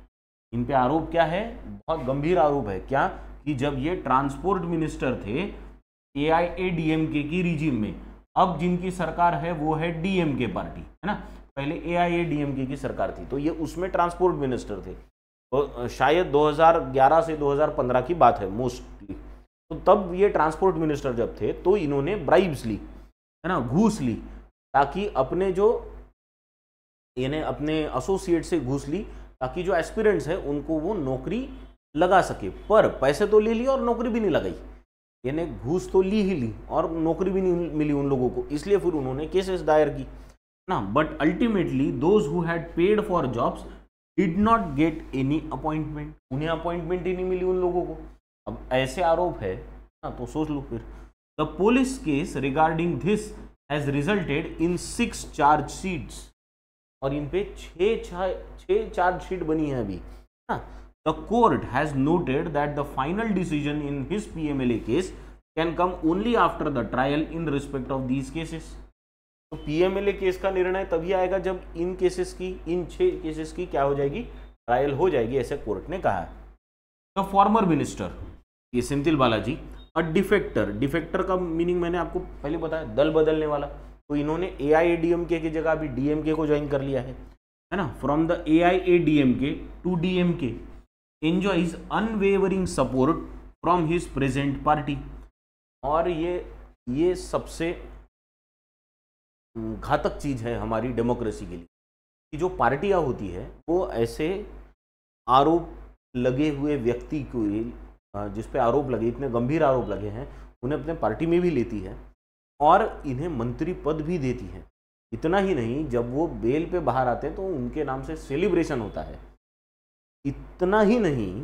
इन पे आरोप क्या है, बहुत गंभीर आरोप है, क्या कि जब ये ट्रांसपोर्ट मिनिस्टर थे AIADMK की रिजीम में, अब जिनकी सरकार है वो है DMK पार्टी, है ना, पहले AIADMK की सरकार थी, तो ये उसमें ट्रांसपोर्ट मिनिस्टर थे, तो शायद 2011 से 2015 की बात है मोस्टली। तो तब ये ट्रांसपोर्ट मिनिस्टर जब थे तो इन्होंने ब्राइब्स ली, है ना, घूस ली, ताकि अपने जो इन्हें अपने एसोसिएट से घूस ली ताकि जो एस्पिरेंट्स है उनको वो नौकरी लगा सके, पर पैसे तो ले लिए और नौकरी भी नहीं लगाई, यानी घूस तो ली ही ली और नौकरी भी नहीं मिली उन लोगों को, इसलिए फिर उन्होंने केसेस दायर की ना। But ultimately those who had paid for jobs did not get any appointment, उन्हें अपॉइंटमेंट ही नहीं मिली उन लोगों को। अब ऐसे आरोप है ना, तो सोच लो फिर। The police case regarding this has resulted in 6 chargesheets, और इन पे 6 चार्जशीट बनी है अभी ना। The court has noted that the final decision in his PMLA case can come only after the trial in respect of these cases. तो PMLA case का निर्णय तभी आएगा जब इन केसेस की, इन 6 केसेस की क्या हो जाएगी, ट्रायल हो जाएगी, ऐसे कोर्ट ने कहा है। द फॉर्मर मिनिस्टर, ये सेंथिल बालाजी, अ डिफेक्टर, डिफेक्टर का मीनिंग मैंने आपको पहले बताया, दल बदलने वाला, तो इन्होंने AIADMK की जगह अभी DMK को ज्वाइन कर लिया है ना। From the AIADMK to DMK enjoys unwavering support from his present party. और ये सबसे घातक चीज है हमारी डेमोक्रेसी के लिए कि जो पार्टियां होती है वो ऐसे आरोप लगे हुए व्यक्ति को, जिस पे आरोप लगे, इतने गंभीर आरोप लगे हैं, उन्हें अपने पार्टी में भी लेती है और इन्हें मंत्री पद भी देती है। इतना ही नहीं, जब वो बेल पे बाहर आते हैं तो उनके नाम से सेलिब्रेशन होता है। इतना ही नहीं,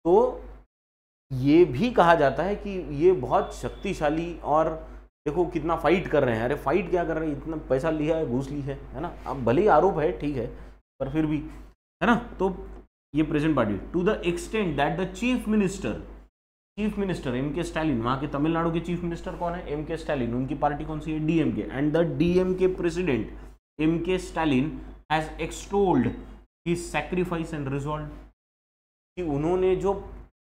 तो ये भी कहा जाता है कि ये बहुत शक्तिशाली, और देखो कितना फाइट कर रहे हैं। अरे फाइट क्या कर रहे हैं, इतना पैसा लिया है, घूस ली है ना। अब भले ही आरोप है, ठीक है, पर फिर भी, है ना। तो ये present party to the extent that the chief minister MK Stalin, वहाँ के तमिलनाडु के चीफ मिनिस्टर कौन है, MK स्टालिन, उनकी पार्टी कौन सी है, DMK, and the DMK president MK Stalin has extolled his sacrifice and resolve, कि उन्होंने जो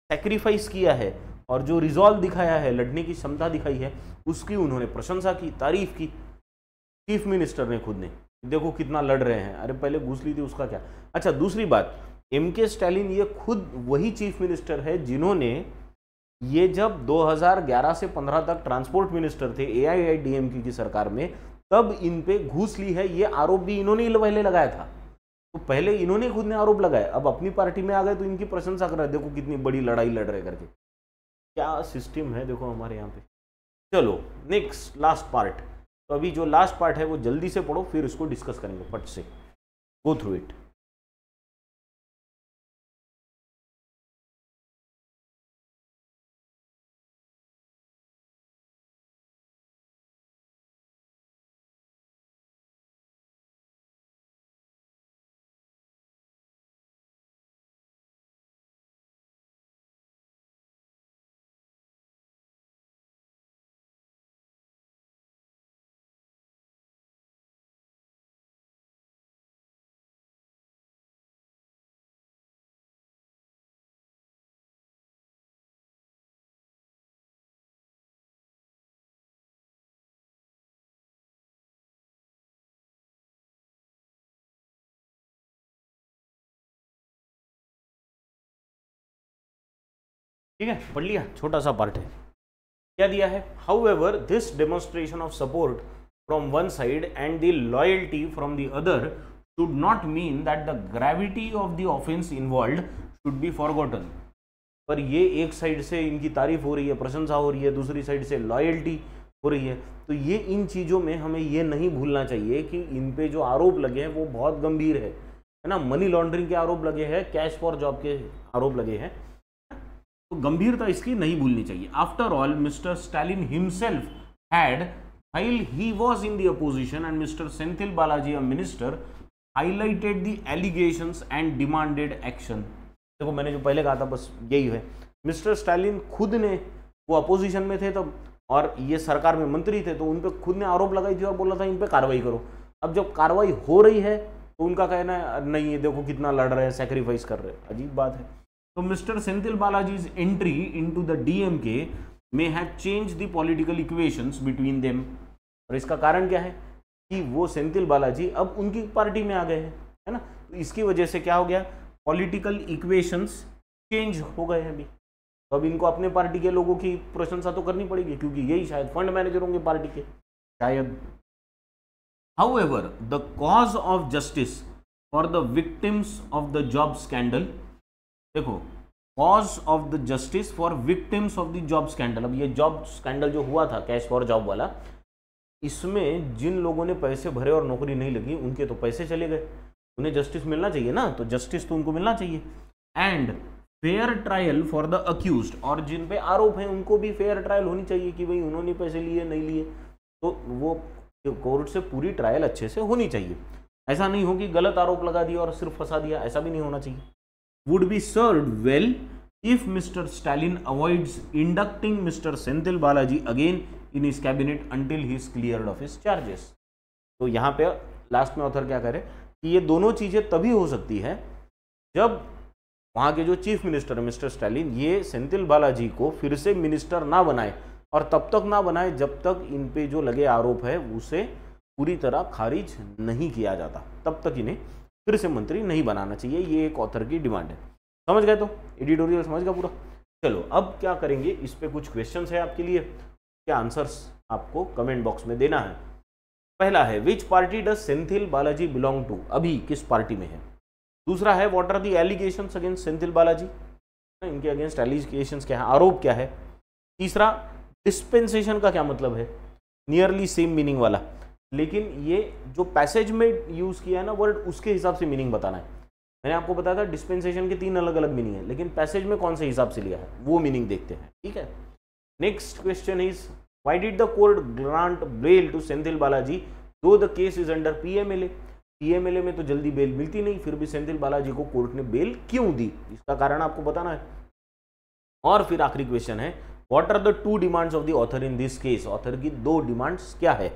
सैक्रिफाइस किया है और जो रिजॉल्व दिखाया है, लड़ने की क्षमता दिखाई है, उसकी उन्होंने प्रशंसा की, तारीफ की, चीफ मिनिस्टर ने खुद ने। देखो कितना लड़ रहे हैं, अरे पहले घूस ली थी उसका क्या। अच्छा, दूसरी बात, MK स्टालिन ये खुद वही चीफ मिनिस्टर है जिन्होंने, ये जब 2011 से 15 तक ट्रांसपोर्ट मिनिस्टर थे AIADMK की सरकार में, तब इन पे घूस ली है, ये आरोप भी इन्होंने ही पहले लगाया था। तो पहले इन्होंने खुद ने आरोप लगाए, अब अपनी पार्टी में आ गए तो इनकी प्रशंसा कर रहे हैं, देखो कितनी बड़ी लड़ाई लड़ रहे करके। क्या सिस्टम है देखो हमारे यहाँ पे। चलो नेक्स्ट लास्ट पार्ट, तो अभी जो लास्ट पार्ट है वो जल्दी से पढ़ो, फिर इसको डिस्कस करेंगे फट से, गो थ्रू इट। ठीक है, पढ़ लिया, छोटा सा पार्ट है। क्या दिया है, how ever this demonstration of support from one side and the loyalty from the other should not mean that the gravity of the offence involved should be forgotten. पर ये एक साइड से इनकी तारीफ हो रही है, प्रशंसा हो रही है, दूसरी साइड से लॉयल्टी हो रही है, तो ये इन चीज़ों में हमें ये नहीं भूलना चाहिए कि इन पे जो आरोप लगे हैं वो बहुत गंभीर है ना। मनी लॉन्ड्रिंग के आरोप लगे हैं, कैश फॉर जॉब के आरोप लगे हैं, तो गंभीरता इसकी नहीं भूलनी चाहिए। After all mister Stalin himself had while he was in the opposition and Mr. Senthil Balaji a minister highlighted the allegations and demanded action। देखो मैंने जो पहले कहा था बस यही है, मिस्टर स्टालिन खुद ने, वो अपोजिशन में थे तब और ये सरकार में मंत्री थे, तो उन पे खुद ने आरोप लगाई थी और बोला था इन पे कार्रवाई करो। अब जब कार्रवाई हो रही है तो उनका कहना है नहीं, ये देखो कितना लड़ रहे हैं, सेक्रीफाइस कर रहे हैं, अजीब बात है। तो mister Senthil Balaji's entry into the DMK may have change the political equations between them. और इसका कारण क्या है कि वो सेंथिल बालाजी अब उनकी पार्टी में आ गए हैं, है ना। तो इसकी वजह से क्या हो गया, पॉलिटिकल इक्वेशंस चेंज हो गए हैं अभी। तो अब इनको अपने पार्टी के लोगों की प्रशंसा तो करनी पड़ेगी, क्योंकि यही शायद फंड मैनेजर होंगे पार्टी के, शायद। However the cause of justice for the victims of the job scandal, देखो cause of the justice for victims of the job scandal. अब ये जॉब स्कैंडल जो हुआ था कैश फॉर जॉब वाला, इसमें जिन लोगों ने पैसे भरे और नौकरी नहीं लगी उनके तो पैसे चले गए, उन्हें जस्टिस मिलना चाहिए ना, तो जस्टिस तो उनको मिलना चाहिए। And fair trial for the accused, और जिन पे आरोप है उनको भी फेयर ट्रायल होनी चाहिए कि भाई उन्होंने पैसे लिए नहीं लिए, तो वो कोर्ट से पूरी ट्रायल अच्छे से होनी चाहिए। ऐसा नहीं हो कि गलत आरोप लगा दिया और सिर्फ फंसा दिया, ऐसा भी नहीं होना चाहिए। Would be served well if mister Stalin avoids inducting mister Senthil Balaji again in his cabinet until he is cleared of his charges. तो यहाँ पे लास्ट में ऑथर क्या करे कि ये दोनों चीज़ें तभी हो सकती है जब वहाँ के जो चीफ मिनिस्टर है मिस्टर स्टालिन, ये सेंथिल बालाजी को फिर से मिनिस्टर ना बनाए, और तब तक ना बनाए जब तक इन पे जो लगे आरोप है उसे पूरी तरह खारिज नहीं किया जाता, तब तक इन्हें फिर से मंत्री नहीं बनाना चाहिए। ये एक ऑथर की डिमांड है। समझ गए, तो एडिटोरियल समझ गया पूरा। चलो अब क्या करेंगे, इस पे कुछ क्वेश्चंस है आपके लिए, क्या आंसर्स आपको कमेंट बॉक्स में देना है। पहला है which party does Senthil Balaji belong to, अभी किस पार्टी में है। दूसरा है what are the allegations against Senthil Balaji, इनके अगेंस्ट एलिगेशंस क्या है, आरोप क्या है। तीसरा डिस्पेंसेशन का क्या मतलब है, नियरली सेम मीनिंग वाला, लेकिन ये जो पैसेज में यूज किया है ना वर्ड, उसके हिसाब से मीनिंग बताना है। मैंने आपको बताया था डिस्पेंसेशन के 3 अलग अलग मीनिंग है, लेकिन पैसेज में कौन से हिसाब से लिया है वो मीनिंग देखते हैं, ठीक है। Next question is why did the court grant bail to Senthil Balaji though the case is under PMLA. PMLA में तो जल्दी बेल मिलती नहीं, फिर भी सेंथिल बालाजी को कोर्ट ने बेल क्यों दी, इसका कारण आपको बताना है। और फिर आखिरी क्वेश्चन है what are the 2 demands of the author in this case, author की 2 डिमांड्स क्या है,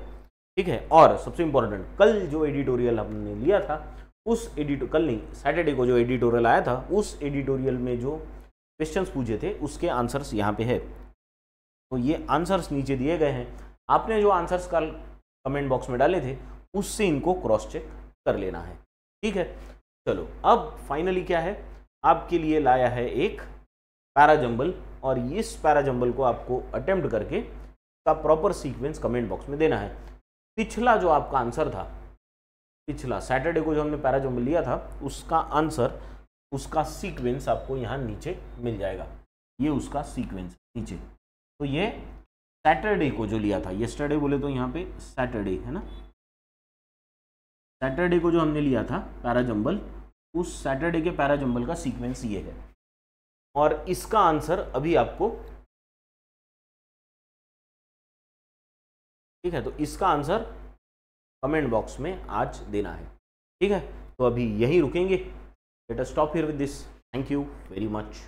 ठीक है। और सबसे इंपॉर्टेंट, कल जो एडिटोरियल हमने लिया था उस कल नहीं सैटरडे को जो एडिटोरियल आया था उस एडिटोरियल में जो क्वेश्चंस पूछे थे उसके आंसर्स यहाँ पे है। तो ये आंसर्स नीचे दिए गए हैं, आपने जो आंसर्स कल कमेंट बॉक्स में डाले थे उससे इनको क्रॉस चेक कर लेना है, ठीक है। चलो अब फाइनली क्या है, आपके लिए लाया है एक पैराजंबल, और इस पैराजंबल को आपको अटेम्प्ट करके का प्रॉपर सीक्वेंस कमेंट बॉक्स में देना है। पिछला जो आपका आंसर था पिछला सैटरडे को जो हमने पैराजम्बल लिया था उसका आंसर, उसका सीक्वेंस आपको यहाँ नीचे मिल जाएगा। ये उसका सीक्वेंस नीचे। तो ये सैटरडे को जो लिया था, येस्टरडे बोले तो यहाँ पे सैटरडे है ना, सैटरडे को जो हमने लिया था पैराजम्बल, उस सैटरडे के पैराजम्बल का सीक्वेंस ये है। और इसका आंसर अभी आपको, ठीक है, तो इसका आंसर कमेंट बॉक्स में आज देना है। ठीक है, तो अभी यहीं रुकेंगे। Let us stop here with this. Thank you very much.